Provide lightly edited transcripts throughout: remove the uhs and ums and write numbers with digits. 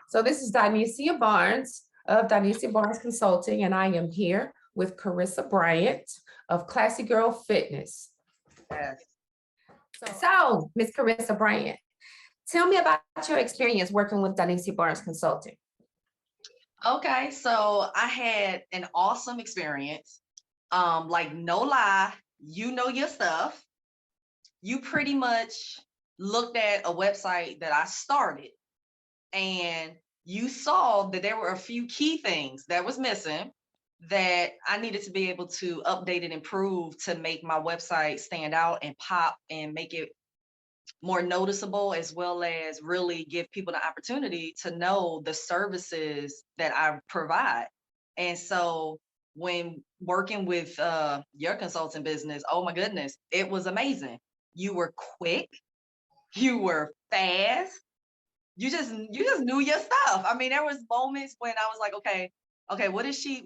So this is Dyniecia Barnes of Dyniecia Barnes Consulting, and I am here with Carissa Bryant of Classy Girl Fitness. Yes. So, Miss Carissa Bryant, tell me about your experience working with Dyniecia Barnes Consulting. Okay, so I had an awesome experience. Like no lie, you know your stuff. You pretty much looked at a website that I started and you saw that there were a few key things that was missing that I needed to be able to update and improve to make my website stand out and pop and make it more noticeable, as well as really give people the opportunity to know the services that I provide. And so when working with your consulting business, oh my goodness, it was amazing. You were quick, you were fast, you just knew your stuff. I mean, there was moments when I was like, okay, what is she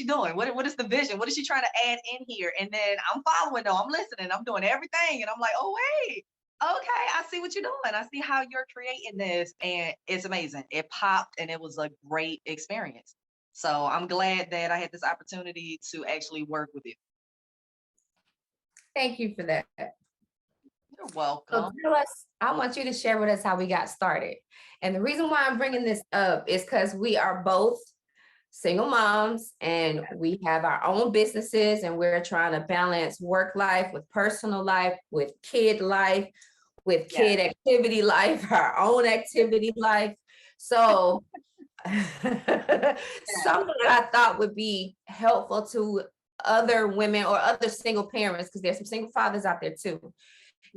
doing? What is the vision? What is she trying to add in here? And then I'm following though, I'm listening, I'm doing everything, and I'm like, oh wait, okay, I see what you're doing. I see how you're creating this, and it's amazing. It popped, and it was a great experience. So I'm glad that I had this opportunity to actually work with you. Thank you for that. You're So welcome. tell us, I want you to share with us how we got started. And the reason why I'm bringing this up is because we are both single moms and we have our own businesses, and we're trying to balance work life with personal life, with kid life, with kid activity life, our own activity life. So something that I thought would be helpful to other women or other single parents, because there's some single fathers out there too,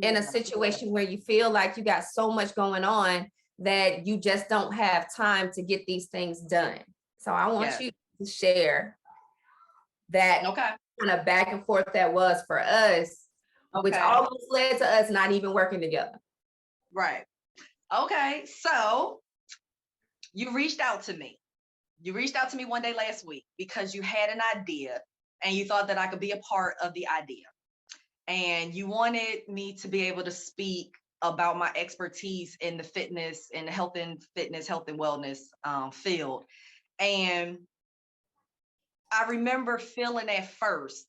in a situation where you feel like you got so much going on that you just don't have time to get these things done. So I want you to share that kind of back and forth that was for us, which almost led to us not even working together. Right. Okay. So you reached out to me. You reached out to me one day last week because you had an idea and you thought that I could be a part of the idea. And you wanted me to be able to speak about my expertise in the fitness, in the health and fitness, health and wellness field. And I remember feeling at first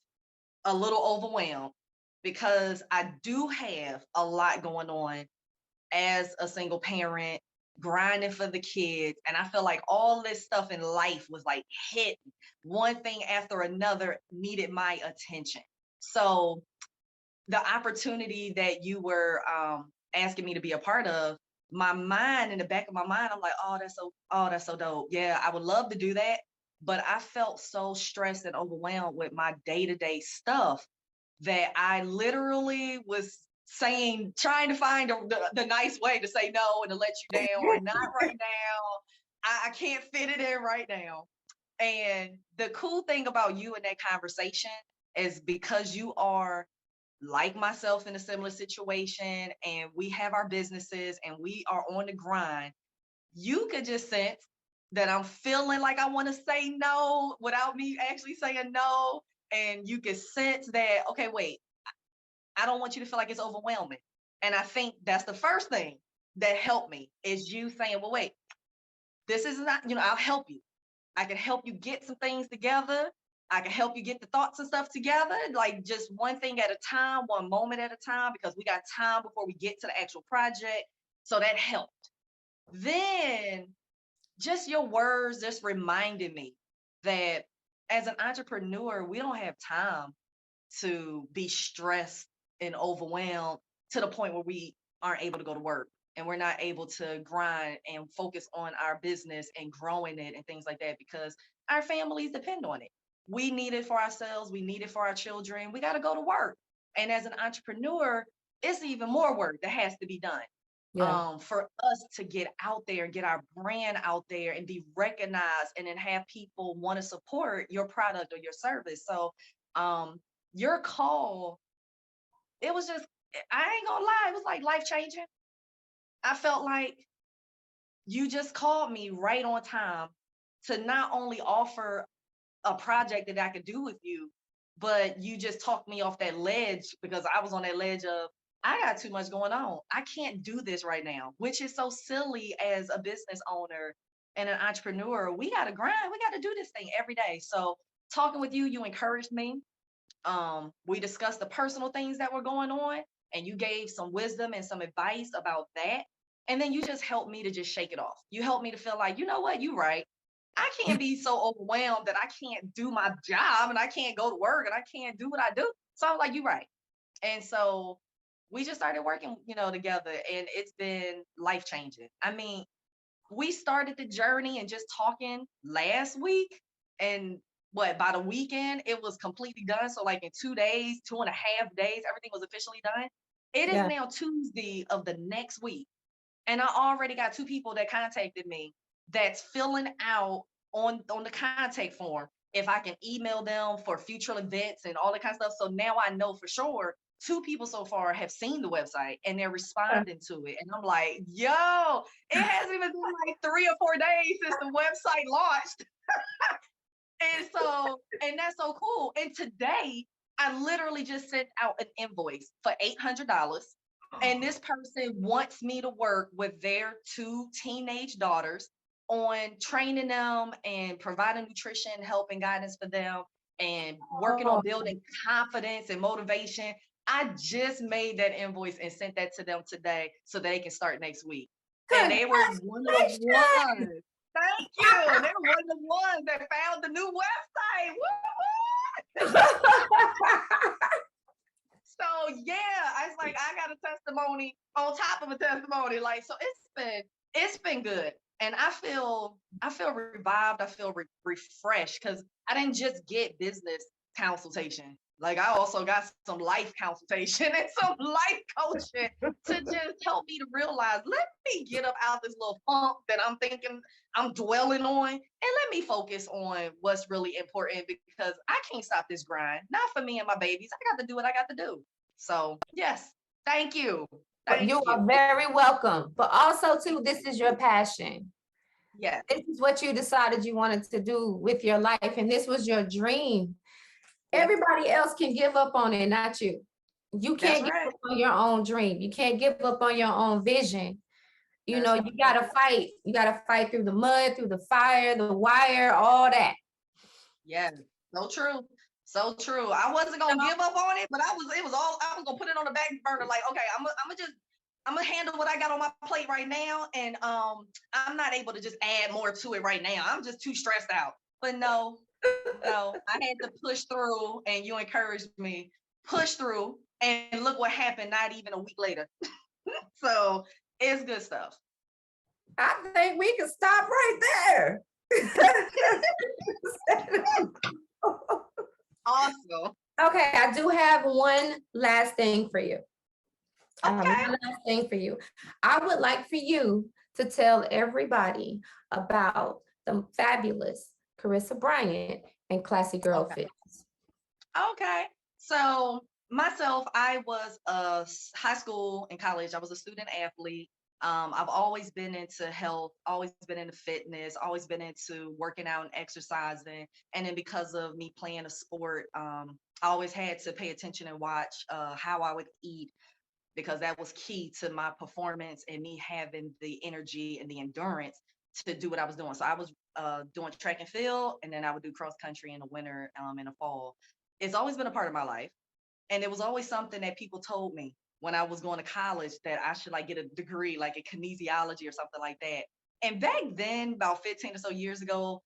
a little overwhelmed because I do have a lot going on as a single parent, grinding for the kids. And I feel like all this stuff in life was like hitting one thing after another, needed my attention. So the opportunity that you were asking me to be a part of, my mind, in the back of my mind, I'm like, oh, that's so dope. Yeah, I would love to do that. But I felt so stressed and overwhelmed with my day-to-day stuff that I literally was trying to find the nice way to say no and to let you down, or not right now. I can't fit it in right now. And the cool thing about you in that conversation is because you are like myself in a similar situation and we have our businesses and we are on the grind, you could just sense that I'm feeling like I want to say no without me actually saying no. And you can sense that, okay, wait, I don't want you to feel like it's overwhelming. And I think that's the first thing that helped me, is you saying, well, wait, this is not, I'll help you. I can help you get some things together. I can help you get the thoughts and stuff together, like just one thing at a time, one moment at a time, because we got time before we get to the actual project. So that helped. Then just your words just reminded me that as an entrepreneur, we don't have time to be stressed and overwhelmed to the point where we aren't able to go to work and we're not able to grind and focus on our business and growing it and things like that, because our families depend on it. We need it for ourselves. We need it for our children. We got to go to work. And as an entrepreneur, it's even more work that has to be done. For us to get out there and get our brand out there and be recognized, and then have people want to support your product or your service. So your call, it was just, I ain't gonna lie, it was like life changing. I felt like you just called me right on time to not only offer a project that I could do with you, but you just talked me off that ledge, because I was on that ledge of, I got too much going on. I can't do this right now, which is so silly as a business owner and an entrepreneur, we got to grind. We got to do this thing every day. So talking with you, you encouraged me. We discussed the personal things that were going on, and you gave some wisdom and some advice about that. And then you just helped me to just shake it off. You helped me to feel like, you know what, you're right. I can't be so overwhelmed that I can't do my job and I can't go to work and I can't do what I do. So I was like, you're right. And so we just started working, together, and it's been life changing. I mean, we started the journey and just talking last week, and what, by the weekend it was completely done. So like in 2 days, 2.5 days, everything was officially done. It is Yeah. now Tuesday of the next week, and I already got 2 people that contacted me that's filling out on the contact form if I can email them for future events and all that kind of stuff. So now I know for sure 2 people so far have seen the website and they're responding to it. And I'm like, yo, it hasn't even been like 3 or 4 days since the website launched. And that's so cool. And today I literally just sent out an invoice for $800. And this person wants me to work with their 2 teenage daughters on training them and providing nutrition, help, and guidance for them, and working on Oh, building confidence and motivation. I just made that invoice and sent that to them today so they can start next week. And they were one of the congratulations. ones. Thank you. They were one of the ones that found the new website. Woo! So yeah, I was like, I got a testimony on top of a testimony. Like, so it's been good. And I feel revived. I feel refreshed because I didn't just get business consultation. Like, I also got some life consultation and some life coaching to just help me to realize, let me get up out this little funk that I'm thinking I'm dwelling on, and let me focus on what's really important, because I can't stop this grind. Not for me and my babies. I got to do what I got to do. So yes, thank you. You Thank are you. very welcome. But also, too, this is your passion. Yes, This is what you decided you wanted to do with your life, and this was your dream. yes, Everybody else can give up on it, not you. You that's can't give right. up on your own dream. You can't give up on your own vision. That's You right. gotta fight. You gotta fight through the mud, through the fire, the wire, all that. Yes, so true. So true. I wasn't gonna give up on it, but I was gonna put it on the back burner. Like, okay, I'm gonna handle what I got on my plate right now, and I'm not able to just add more to it right now. I'm just too stressed out. But no, no, I had to push through, and you encouraged me, push through, and look what happened. Not even a week later. So it's good stuff. I think we can stop right there. Awesome. Okay, I do have one last thing for you. I have Okay. one last thing for you. I would like for you to tell everybody about the fabulous Carissa Bryant and Classy Girl Okay. Fitness. Okay. So myself, I was high school and college. I was a student athlete. I've always been into health, always been into fitness, always been into working out and exercising. And then because of me playing a sport, I always had to pay attention and watch how I would eat, because that was key to my performance and me having the energy and the endurance to do what I was doing. So I was doing track and field, and then I would do cross country in the winter, in the fall. It's always been a part of my life. And it was always something that people told me when I was going to college, that I should like get a degree, like a kinesiology or something like that. And back then, about 15 or so years ago,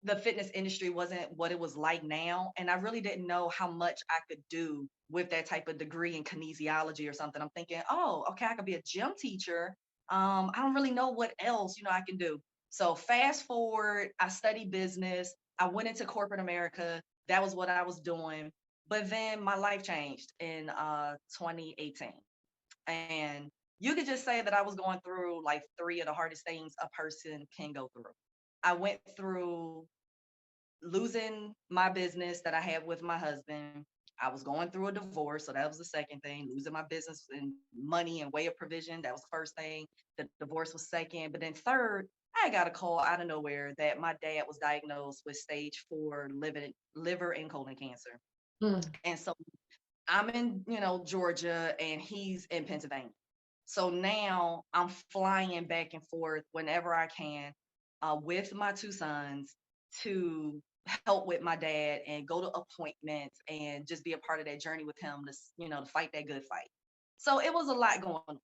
the fitness industry wasn't what it was like now. And I really didn't know how much I could do with that type of degree in kinesiology or something. I'm thinking, oh, okay, I could be a gym teacher. I don't really know what else, I can do. So fast forward, I studied business. I went into corporate America. That was what I was doing. But then my life changed in 2018. And you could just say that I was going through like three of the hardest things a person can go through. I went through losing my business that I had with my husband. I was going through a divorce, so that was the second thing. Losing my business and money and way of provision, that was the first thing. The divorce was second. But then third, I got a call out of nowhere that my dad was diagnosed with stage 4 liver and colon cancer. Mm. And so I'm in, Georgia, and he's in Pennsylvania. So now I'm flying back and forth whenever I can. with my two sons to help with my dad and go to appointments and just be a part of that journey with him to, to fight that good fight. So it was a lot going on.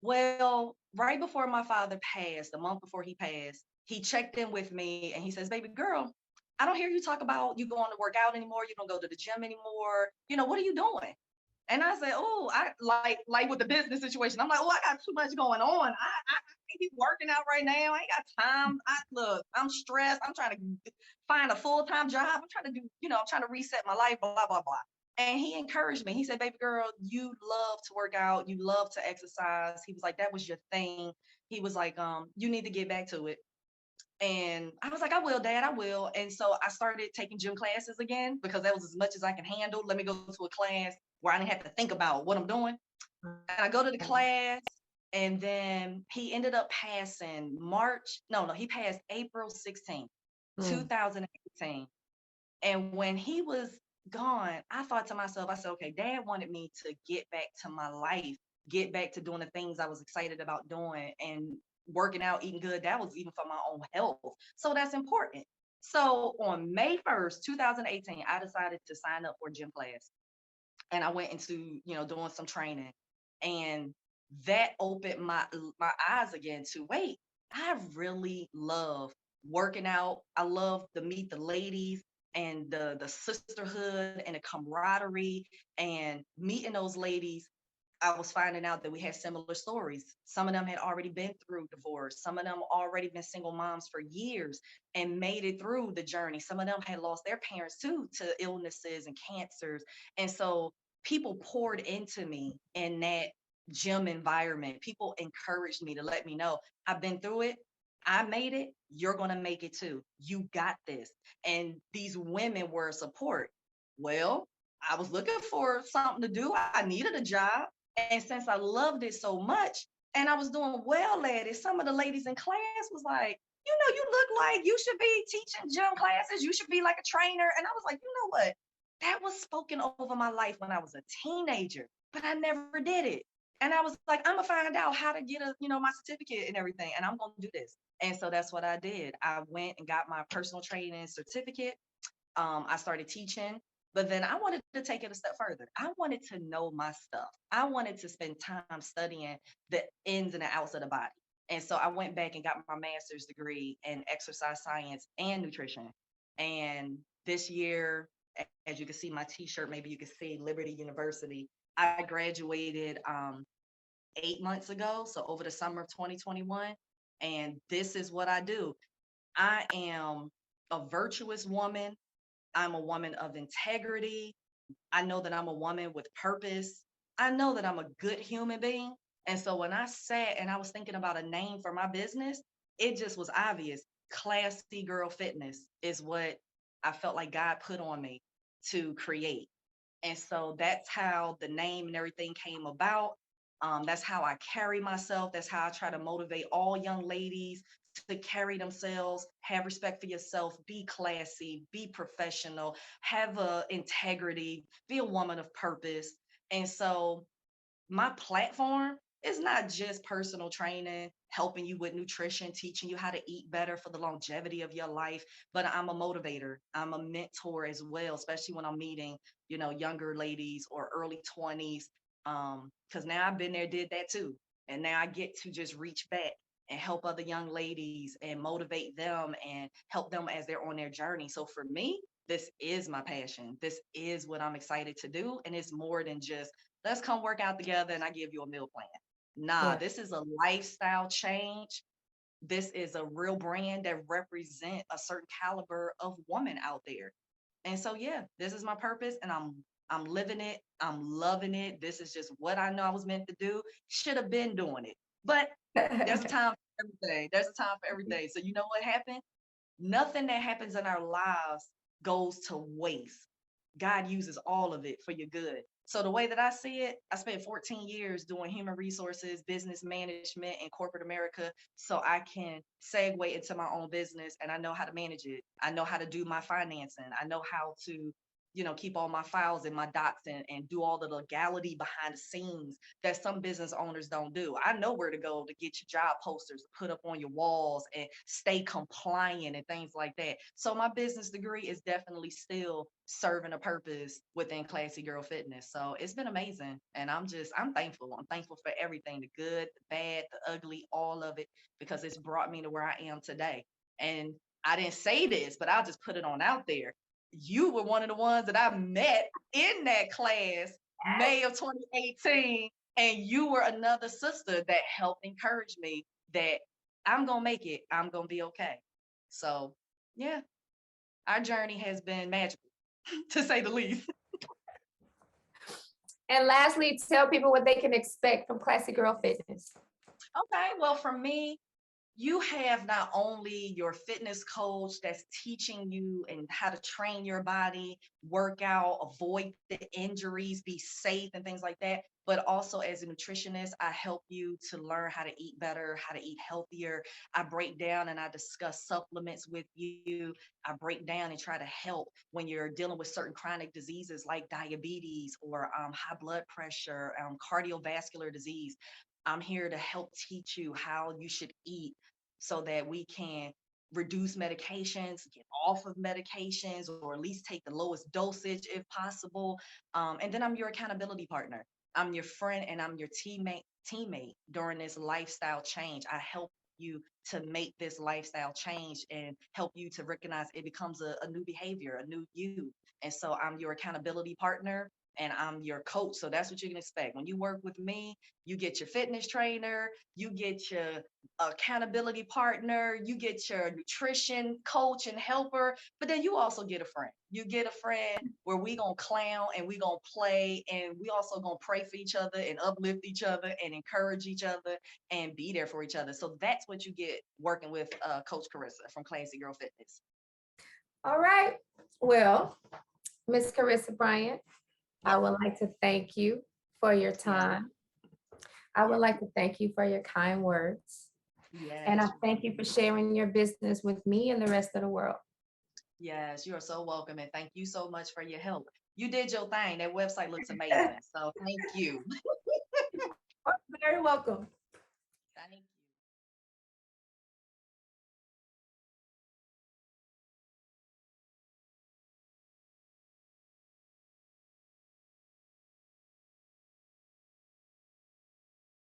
Well, right before my father passed, a month before he passed, he checked in with me and he says, "Baby girl, I don't hear you talk about you going to work out anymore. You don't go to the gym anymore. What are you doing?" And I said, "Oh, I like with the business situation. I'm like, oh, I got too much going on. I can't be working out right now. I ain't got time. I'm stressed. I'm trying to find a full-time job. I'm trying to do, I'm trying to reset my life, blah, blah, blah." And he encouraged me. He said, "Baby girl, you love to work out. You love to exercise." He was like, "That was your thing." He was like, "You need to get back to it." And I was like, "I will, Dad, I will." And so I started taking gym classes again because that was as much as I can handle. Let me go to a class where I didn't have to think about what I'm doing. And I go to the class, and then he ended up passing he passed April 16th, Mm. 2018. And when he was gone, I thought to myself, I said, "Okay, Dad wanted me to get back to my life, get back to doing the things I was excited about doing and working out, eating good. That was even for my own health. So that's important." So on May 1st, 2018, I decided to sign up for a gym class. And I went into, doing some training. And that opened my eyes again to, wait, I really love working out. I love to meet the ladies and the sisterhood and the camaraderie and meeting those ladies. I was finding out that we had similar stories. Some of them had already been through divorce. Some of them already been single moms for years and made it through the journey. Some of them had lost their parents too to illnesses and cancers. And so people poured into me in that gym environment. People encouraged me to let me know, "I've been through it. I made it. You're going to make it too. You got this." And these women were support. Well, I was looking for something to do. I needed a job. And since I loved it so much and I was doing well at it, some of the ladies in class was like, "You look like you should be teaching gym classes. You should be like a trainer." And I was like, "You know what? That was spoken over my life when I was a teenager, but I never did it." And I was like, "I'm gonna find out how to get my certificate and everything, and I'm gonna do this." And so that's what I did. I went and got my personal training certificate. I started teaching, but then I wanted to take it a step further. I wanted to know my stuff. I wanted to spend time studying the ins and the outs of the body. And so I went back and got my master's degree in exercise science and nutrition. And this year, as you can see my t-shirt, maybe you can see Liberty University. I graduated 8 months ago, so over the summer of 2021. And this is what I do. I am a virtuous woman. I'm a woman of integrity. I know that I'm a woman with purpose. I know that I'm a good human being. And so when I sat and I was thinking about a name for my business, it just was obvious. Classy Girl Fitness is what I felt like God put on me to create. And so that's how the name and everything came about. That's how I carry myself. That's how I try to motivate all young ladies to carry themselves, have respect for yourself, be classy, be professional, have integrity, be a woman of purpose. And so my platform is not just personal training, helping you with nutrition, teaching you how to eat better for the longevity of your life, but I'm a motivator. I'm a mentor as well, especially when I'm meeting, younger ladies or early 20s. Because now I've been there, did that too. And now I get to just reach back and help other young ladies and motivate them and help them as they're on their journey. So for me, this is my passion. This is what I'm excited to do. And it's more than just, "Let's come work out together and I give you a meal plan." Nah, Yeah. this is a lifestyle change. This is a real brand that represent a certain caliber of woman out there. And so yeah, this is my purpose and I'm living it. I'm loving it. This is just what I know I was meant to do. Should have been doing it. But there's a time for everything. There's a time for everything. So you know what happened? Nothing that happens in our lives goes to waste. God uses all of it for your good. So the way that I see it, I spent 14 years doing human resources, business management in corporate America so I can segue into my own business and I know how to manage it. I know how to do my financing. I know how to, keep all my files and my docs and do all the legality behind the scenes that some business owners don't do. I know where to go to get your job posters to put up on your walls and stay compliant and things like that. So my business degree is definitely still serving a purpose within Classy Girl Fitness. So it's been amazing. And I'm thankful. I'm thankful for everything, the good, the bad, the ugly, all of it, because it's brought me to where I am today. And I didn't say this, but I'll just put it on out there. You were one of the ones that I met in that class, May of 2018. And you were another sister that helped encourage me that I'm going to make it. I'm going to be okay. So, yeah, our journey has been magical, to say the least. And lastly, tell people what they can expect from Classy Girl Fitness. Okay, well, for me, you have not only your fitness coach that's teaching you and how to train your body, work out, avoid the injuries, be safe and things like that, but also as a nutritionist, I help you to learn how to eat better, how to eat healthier. I break down and I discuss supplements with you. I break down and try to help when you're dealing with certain chronic diseases like diabetes or high blood pressure, cardiovascular disease. I'm here to help teach you how you should eat so that we can reduce medications, get off of medications, or at least take the lowest dosage if possible. And then I'm your accountability partner. I'm your friend and I'm your teammate during this lifestyle change. I help you to make this lifestyle change and help you to recognize it becomes a new behavior, a new you. And so I'm your accountability partner and I'm your coach. So that's what you can expect. When you work with me, you get your fitness trainer, you get your accountability partner, you get your nutrition coach and helper, but then you also get a friend. You get a friend where we gonna clown and we gonna play and we also gonna pray for each other and uplift each other and encourage each other and be there for each other. So that's what you get working with Coach Carissa from Classy Girl Fitness. All right. Well, Miss Carissa Bryant, I Yep. would like to thank you for your Yes. time. I would like to thank you for your kind words. And I Yes. thank you for sharing your business with me and the rest of the world. Yes, you are so welcome. And thank you so much for your help. You did your thing. That website looks amazing. So thank you. You're very welcome.